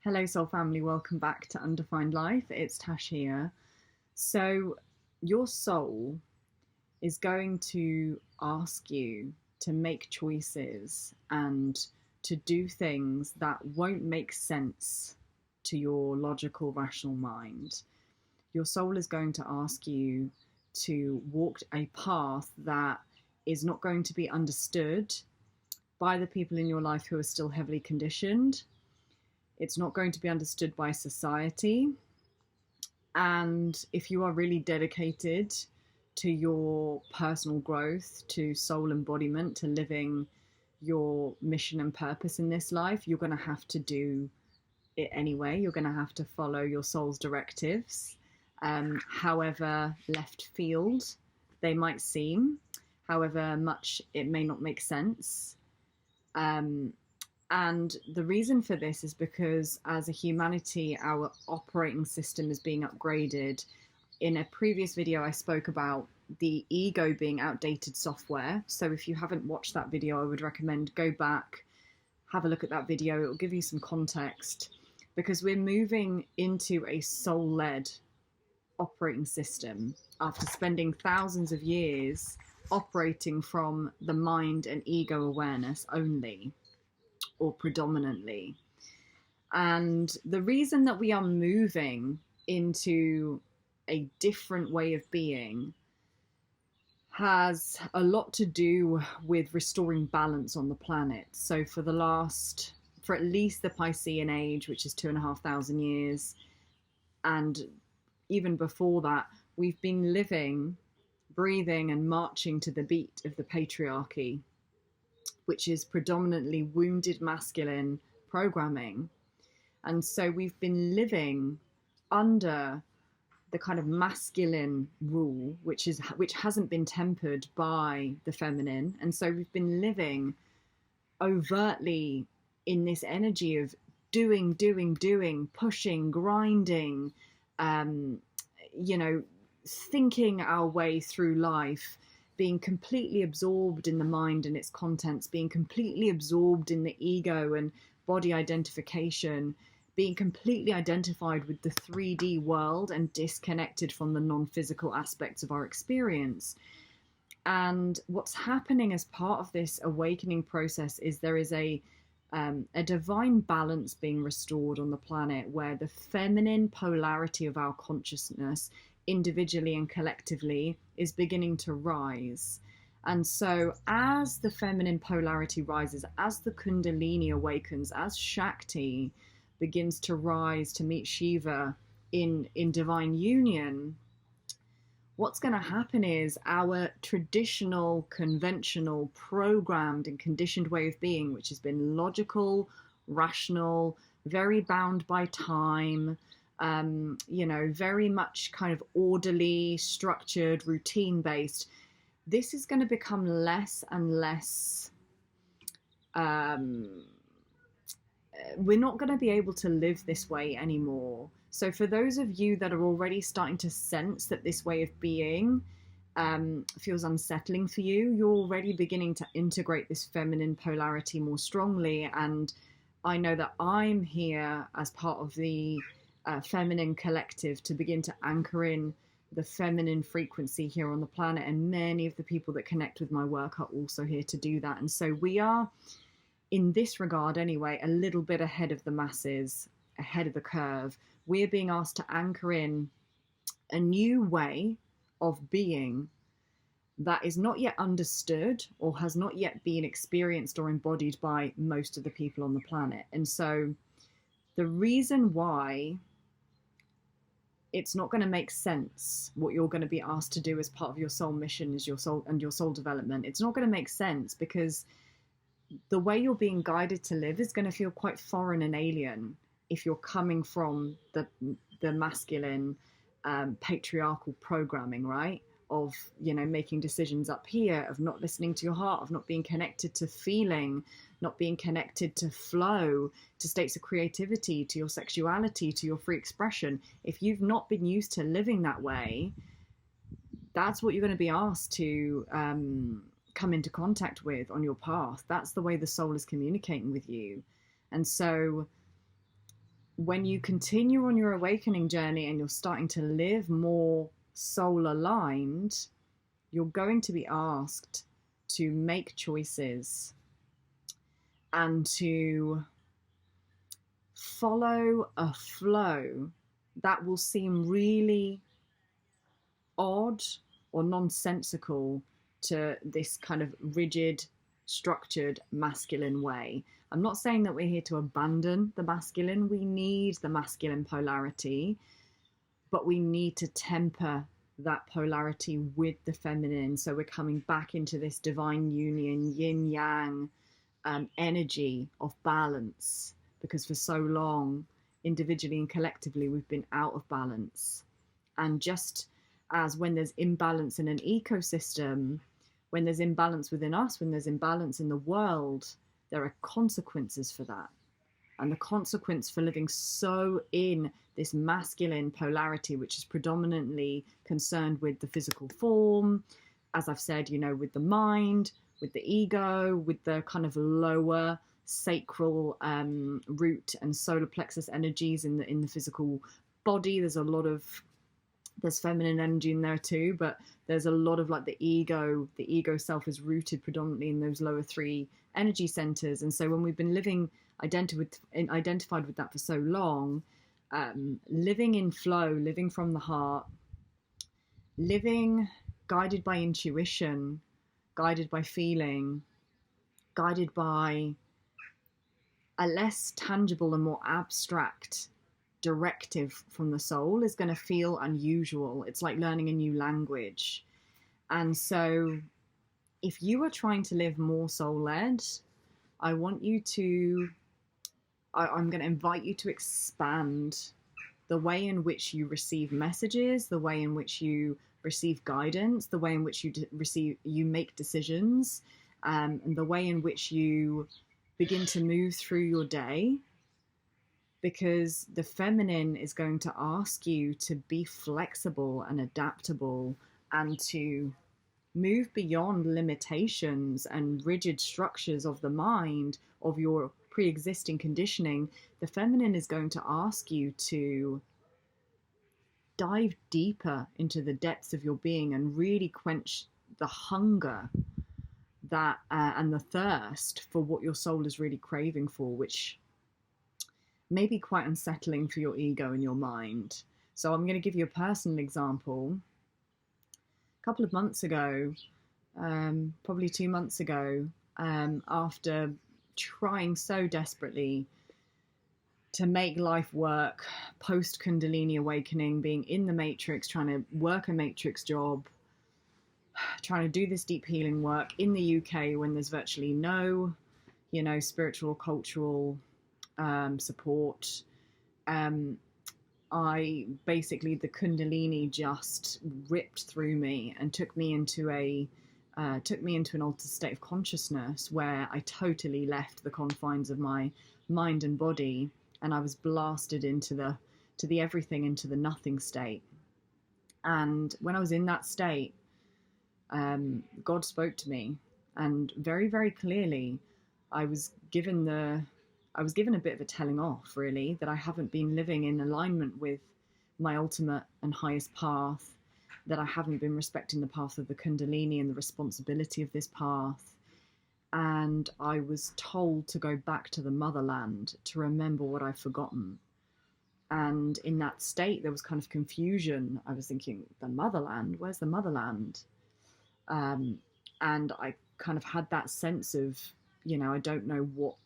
Hello, soul family. Welcome back to Undefined Life. It's Tash here. So, your soul is going to ask you to make choices and to do things that won't make sense to your logical, rational mind. Your soul is going to ask you to walk a path that is not going to be understood by the people in your life who are still heavily conditioned. It's not going to be understood by society. And if you are really dedicated to your personal growth, to soul embodiment, to living your mission and purpose in this life, you're going to have to do it anyway. You're going to have to follow your soul's directives, however left field they might seem, however much it may not make sense. And the reason for this is because as a humanity, our operating system is being upgraded. In a previous video, I spoke about the ego being outdated software. So if you haven't watched that video, I would recommend go back, have a look at that video. It will give you some context because we're moving into a soul-led operating system after spending thousands of years operating from the mind and ego awareness only, or predominantly. And the reason that we are moving into a different way of being has a lot to do with restoring balance on the planet. So for at least the Piscean age, which is 2,500 years, and even before that, we've been living, breathing, and marching to the beat of the patriarchy, which is predominantly wounded masculine programming. And so we've been living under the kind of masculine rule, which hasn't been tempered by the feminine. And so we've been living overtly in this energy of doing, pushing, grinding, thinking our way through life, being completely absorbed in the mind and its contents, being completely absorbed in the ego and body identification, being completely identified with the 3D world and disconnected from the non-physical aspects of our experience. And what's happening as part of this awakening process is there is a divine balance being restored on the planet where the feminine polarity of our consciousness individually and collectively is beginning to rise. And so as the feminine polarity rises, as the Kundalini awakens, as Shakti begins to rise to meet Shiva in divine union, what's going to happen is our traditional, conventional, programmed and conditioned way of being, which has been logical, rational, very bound by time, very much kind of orderly, structured, routine-based. This is going to become less and less. We're not going to be able to live this way anymore. So for those of you that are already starting to sense that this way of being feels unsettling for you, you're already beginning to integrate this feminine polarity more strongly. And I know that I'm here as part of the feminine collective to begin to anchor in the feminine frequency here on the planet. And many of the people that connect with my work are also here to do that. And so we are, in this regard anyway, a little bit ahead of the masses, ahead of the curve. We're being asked to anchor in a new way of being that is not yet understood or has not yet been experienced or embodied by most of the people on the planet. And so the reason why it's not going to make sense what you're going to be asked to do as part of your soul mission is your soul and your soul development. It's not going to make sense because the way you're being guided to live is going to feel quite foreign and alien if you're coming from the masculine patriarchal programming, right? Of, making decisions up here, of not listening to your heart, of not being connected to feeling, not being connected to flow, to states of creativity, to your sexuality, to your free expression. If you've not been used to living that way, that's what you're going to be asked to come into contact with on your path. That's the way the soul is communicating with you. And so when you continue on your awakening journey and you're starting to live more soul aligned, you're going to be asked to make choices and to follow a flow that will seem really odd or nonsensical to this kind of rigid, structured masculine way. I'm not saying that we're here to abandon the masculine. We need the masculine polarity, but we need to temper that polarity with the feminine. So we're coming back into this divine union, yin yang energy of balance, because for so long, individually and collectively, we've been out of balance. And just as when there's imbalance in an ecosystem, when there's imbalance within us, when there's imbalance in the world, there are consequences for that. And the consequence for living so in this masculine polarity, which is predominantly concerned with the physical form, as I've said, you know, with the mind, with the ego, with the kind of lower sacral root and solar plexus energies in the physical body. There's feminine energy in there too, but there's a lot of like the ego self is rooted predominantly in those lower three energy centers. And so when we've been living identified with that for so long, living in flow, living from the heart, living guided by intuition, guided by feeling, guided by a less tangible and more abstract directive from the soul is going to feel unusual. It's like learning a new language. And so if you are trying to live more soul-led, I'm going to invite you to expand the way in which you receive messages, the way in which you receive guidance, the way in which you make decisions, and the way in which you begin to move through your day. Because the feminine is going to ask you to be flexible and adaptable and to move beyond limitations and rigid structures of the mind, of your pre-existing conditioning. The feminine is going to ask you to dive deeper into the depths of your being and really quench the hunger that and the thirst for what your soul is really craving for, which may be quite unsettling for your ego and your mind. So I'm going to give you a personal example. A couple of months ago, probably 2 months ago, after trying so desperately to make life work, post Kundalini awakening, being in the matrix, trying to work a matrix job, trying to do this deep healing work in the UK when there's virtually no, you know, spiritual or cultural support. I basically, the Kundalini just ripped through me and took me into an altered state of consciousness where I totally left the confines of my mind and body, and I was blasted into the everything, into the nothing state. And when I was in that state, God spoke to me, and very, very clearly, I was given a bit of a telling off, really, that I haven't been living in alignment with my ultimate and highest path, that I haven't been respecting the path of the Kundalini and the responsibility of this path. And I was told to go back to the motherland to remember what I've forgotten. And in that state, there was kind of confusion. I was thinking, the motherland? Where's the motherland? And I kind of had that sense of, you know, I don't know what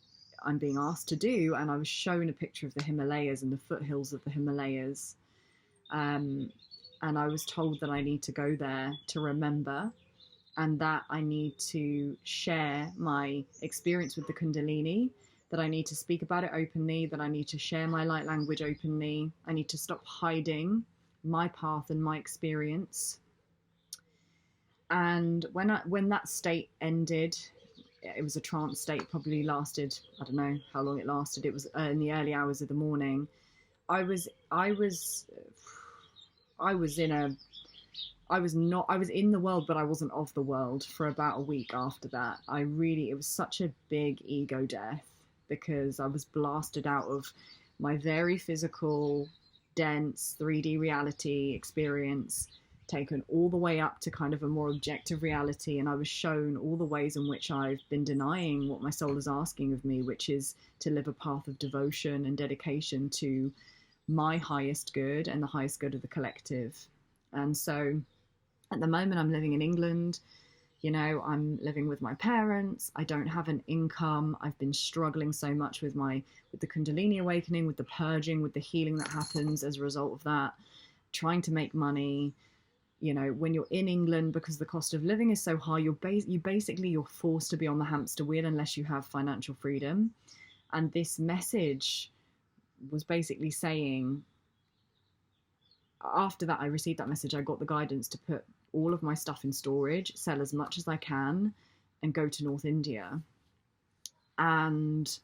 I'm being asked to do. And I was shown a picture of the Himalayas and the foothills of the Himalayas. And I was told that I need to go there to remember, and that I need to share my experience with the Kundalini, that I need to speak about it openly, that I need to share my light language openly. I need to stop hiding my path and my experience. And when that state ended, it was a trance state, probably lasted, I don't know how long it lasted. It was in the early hours of the morning. I was in the world, but I wasn't of the world for about a week after that. It was such a big ego death, because I was blasted out of my very physical, dense 3D reality experience taken all the way up to kind of a more objective reality. And I was shown all the ways in which I've been denying what my soul is asking of me, which is to live a path of devotion and dedication to my highest good and the highest good of the collective. And so at the moment, I'm living in England. You know, I'm living with my parents. I don't have an income. I've been struggling so much with the Kundalini awakening, with the purging, with the healing that happens as a result of that, trying to make money. You know, when you're in England, because the cost of living is so high, you're forced to be on the hamster wheel unless you have financial freedom. And this message was basically saying, after that, I received that message, I got the guidance to put all of my stuff in storage, sell as much as I can, and go to North India. And,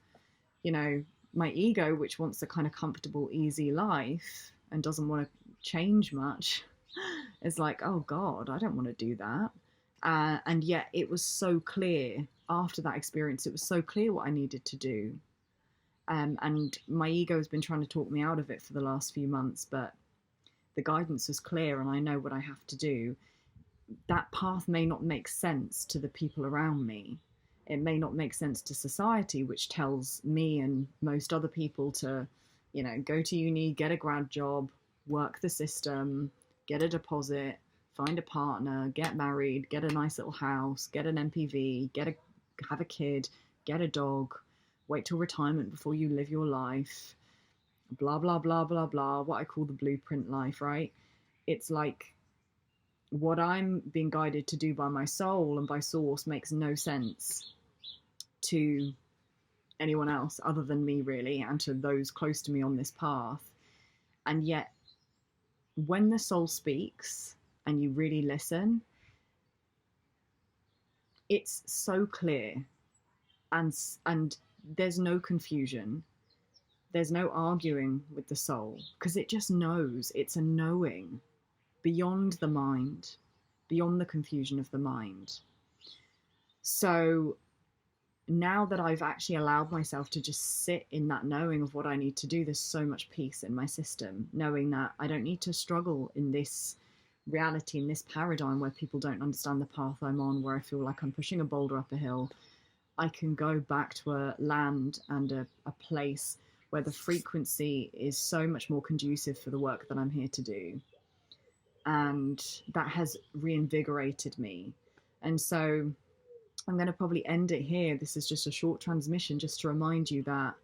you know, my ego, which wants a kind of comfortable, easy life and doesn't want to change much, is like, oh God, I don't want to do that. And yet it was so clear after that experience, it was so clear what I needed to do. And my ego has been trying to talk me out of it for the last few months, but the guidance was clear and I know what I have to do. That path may not make sense to the people around me. It may not make sense to society, which tells me and most other people to, you know, go to uni, get a grad job, work the system, get a deposit, find a partner, get married, get a nice little house, get an MPV, have a kid, get a dog, wait till retirement before you live your life, blah, blah, blah, blah, blah, what I call the blueprint life, right? It's like what I'm being guided to do by my soul and by source makes no sense to anyone else other than me, really, and to those close to me on this path. And yet, when the soul speaks and you really listen, it's so clear, and there's no confusion. There's no arguing with the soul because it just knows. It's a knowing beyond the mind, beyond the confusion of the mind. So now that I've actually allowed myself to just sit in that knowing of what I need to do, there's so much peace in my system, knowing that I don't need to struggle in this reality, in this paradigm where people don't understand the path I'm on, where I feel like I'm pushing a boulder up a hill. I can go back to a land and a place where the frequency is so much more conducive for the work that I'm here to do. And that has reinvigorated me. And so I'm going to probably end it here. This is just a short transmission just to remind you that,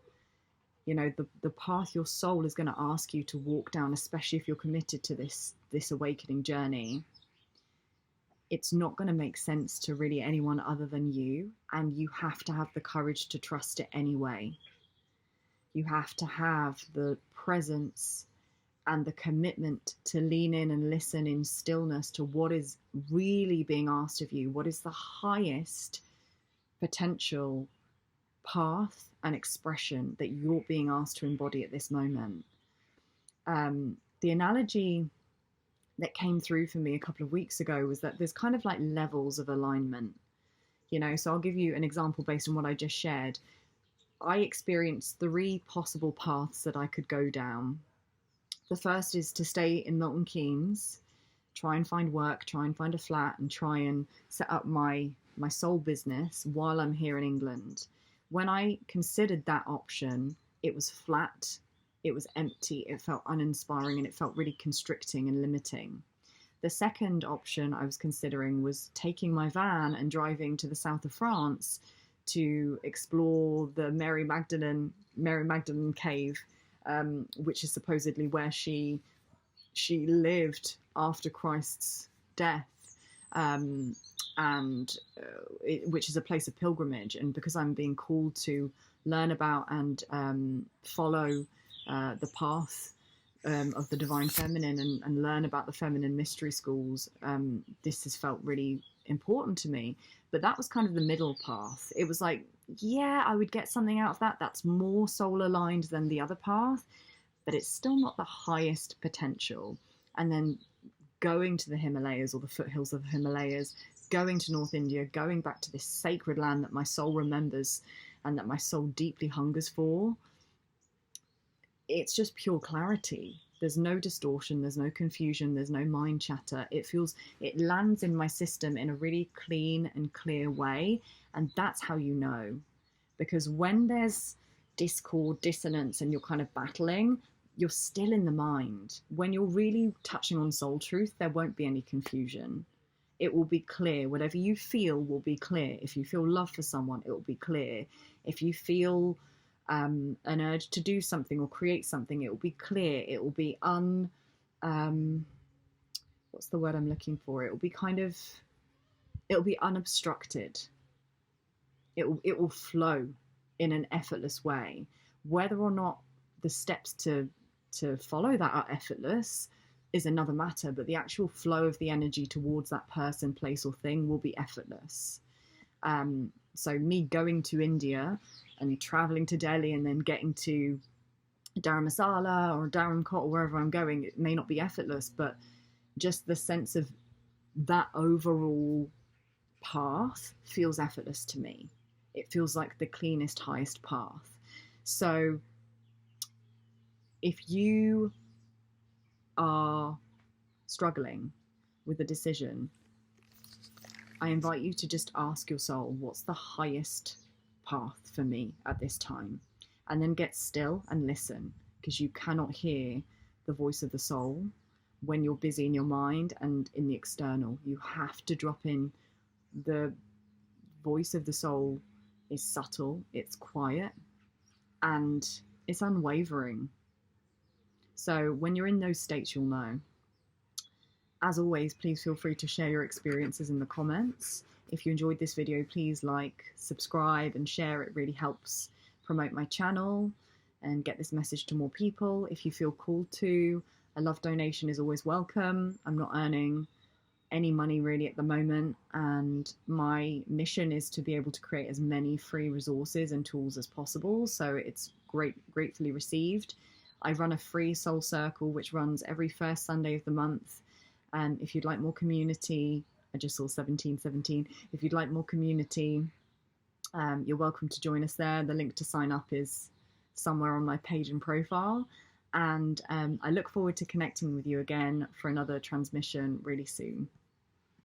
you know, the path your soul is going to ask you to walk down, especially if you're committed to this awakening journey, it's not going to make sense to really anyone other than you. And you have to have the courage to trust it anyway. You have to have the presence and the commitment to lean in and listen in stillness to what is really being asked of you, what is the highest potential path and expression that you're being asked to embody at this moment. The analogy that came through for me a couple of weeks ago was that there's kind of like levels of alignment, you know. So I'll give you an example based on what I just shared. I experienced 3 possible paths that I could go down. The first is to stay in Milton Keynes, try and find work, try and find a flat, and try and set up my soul business while I'm here in England. When I considered that option, it was flat, it was empty, it felt uninspiring, and it felt really constricting and limiting. The second option I was considering was taking my van and driving to the south of France to explore the Mary Magdalene cave, which is supposedly where she lived after Christ's death, which is a place of pilgrimage. And because I'm being called to learn about and follow the path of the divine feminine and learn about the feminine mystery schools, this has felt really important to me. But that was kind of the middle path. It was like, yeah, I would get something out of that. That's more soul aligned than the other path, but it's still not the highest potential. And then going to the Himalayas or the foothills of the Himalayas, going to North India, going back to this sacred land that my soul remembers and that my soul deeply hungers for. it's just pure clarity. There's no distortion, there's no confusion, there's no mind chatter. It lands in my system in a really clean and clear way. And that's how you know. Because when there's discord, dissonance, and you're kind of battling, you're still in the mind. When you're really touching on soul truth, there won't be any confusion. It will be clear. Whatever you feel will be clear. If you feel love for someone, it will be clear. If you feel an urge to do something or create something, it will be clear. It will be what's the word I'm looking for? It will be unobstructed. It will flow in an effortless way. Whether or not the steps to follow that are effortless is another matter, but the actual flow of the energy towards that person, place, or thing will be effortless. So me going to India and traveling to Delhi and then getting to Dharamsala or Dharamkot or wherever I'm going, it may not be effortless, but just the sense of that overall path feels effortless to me. It feels like the cleanest, highest path. So if you are struggling with a decision, I invite you to just ask your soul, what's the highest path for me at this time? And then get still and listen, because you cannot hear the voice of the soul when you're busy in your mind and in the external. You have to drop in. The voice of the soul is subtle, it's quiet, and it's unwavering. So when you're in those states, you'll know. As always, please feel free to share your experiences in the comments. If you enjoyed this video, please like, subscribe, and share. It really helps promote my channel and get this message to more people. If you feel called to, a love donation is always welcome. I'm not earning any money really at the moment, and my mission is to be able to create as many free resources and tools as possible, so it's gratefully received. I run a free soul circle which runs every first Sunday of the month, and if you'd like more community, I just saw 1717, if you'd like more community, you're welcome to join us there. The link to sign up is somewhere on my page and profile, and I look forward to connecting with you again for another transmission really soon.